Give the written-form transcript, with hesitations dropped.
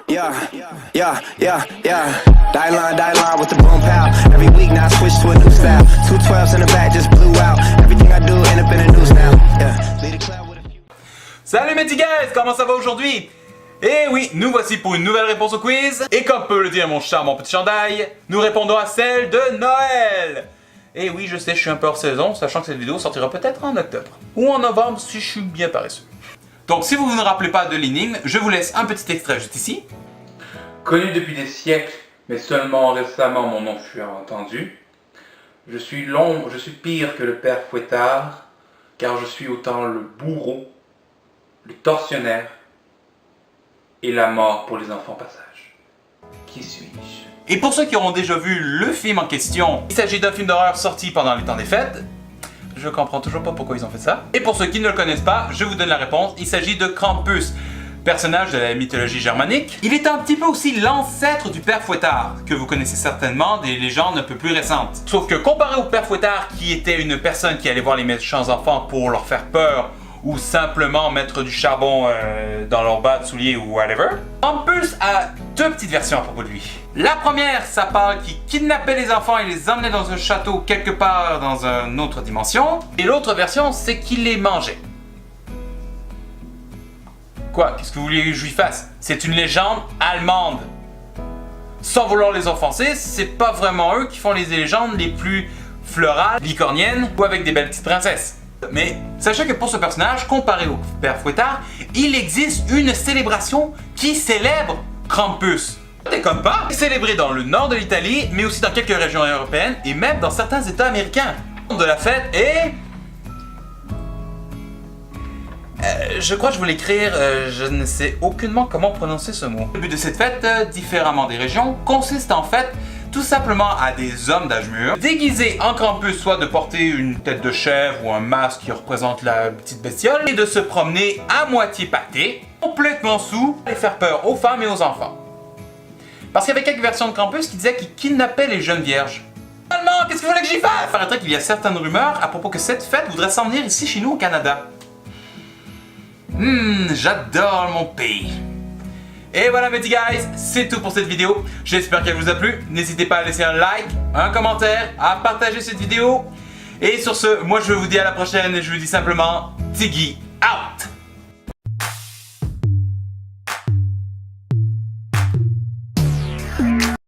Yeah, yeah, yeah, yeah. Die line with the boom pow. Every week now I switch to a new style. 212s in the back just blew out. Everything I do end up in the news now. Yeah, lead a cloud with a few. Salut mes petits guys, comment ça va aujourd'hui? Et oui, nous voici pour une nouvelle réponse au quiz. Et comme peut le dire mon charmant petit chandail, nous répondons à celle de Noël. Et oui, je sais, je suis un peu hors saison, sachant que cette vidéo sortira peut-être en octobre. Ou en novembre si je suis bien paresseux. Donc si vous ne vous rappelez pas de l'énigme, je vous laisse un petit extrait juste ici. Connu depuis des siècles, mais seulement récemment mon nom fut entendu. Je suis l'ombre, je suis pire que le père Fouettard, car je suis autant le bourreau, le tortionnaire et la mort pour les enfants passage. Qui suis-je? Et pour ceux qui auront déjà vu le film en question, il s'agit d'un film d'horreur sorti pendant les temps des fêtes. Je comprends toujours pas pourquoi ils ont fait ça. Et pour ceux qui ne le connaissent pas, je vous donne la réponse. Il s'agit de Krampus, personnage de la mythologie germanique. Il est un petit peu aussi l'ancêtre du père Fouettard, que vous connaissez certainement des légendes un peu plus récentes. Sauf que comparé au père Fouettard, qui était une personne qui allait voir les méchants enfants pour leur faire peur, ou simplement mettre du charbon dans leur bas de souliers ou whatever, Krampus a deux petites versions à propos de lui. La première, ça parle qu'il kidnappait les enfants et les emmenait dans un château quelque part dans une autre dimension. Et l'autre version, c'est qu'il les mangeait. Quoi? Qu'est-ce que vous voulez que je lui fasse? C'est une légende allemande. Sans vouloir les offenser, c'est pas vraiment eux qui font les légendes les plus fleurales, licorniennes ou avec des belles petites princesses. Mais sachez que pour ce personnage, comparé au père Fouettard, il existe une célébration qui célèbre Krampus. Déconne pas, il est célébré dans le nord de l'Italie, mais aussi dans quelques régions européennes et même dans certains états américains. Le nom de la fête est... je crois que je voulais écrire, je ne sais aucunement comment prononcer ce mot. Le but de cette fête, différemment des régions, consiste en fait tout simplement à des hommes d'âge mûr, déguisés en Krampus, soit de porter une tête de chèvre ou un masque qui représente la petite bestiole, et de se promener à moitié pâté, complètement sous, et faire peur aux femmes et aux enfants. Parce qu'il y avait quelques versions de Krampus qui disaient qu'il kidnappait les jeunes vierges. Finalement, qu'est-ce que vous voulez que j'y fasse? Il paraîtrait qu'il y a certaines rumeurs à propos que cette fête voudrait s'en venir ici chez nous au Canada. J'adore mon pays. Et voilà mes petits guys, c'est tout pour cette vidéo. J'espère qu'elle vous a plu. N'hésitez pas à laisser un like, un commentaire, à partager cette vidéo. Et sur ce, moi je vous dis à la prochaine et je vous dis simplement Tiggy.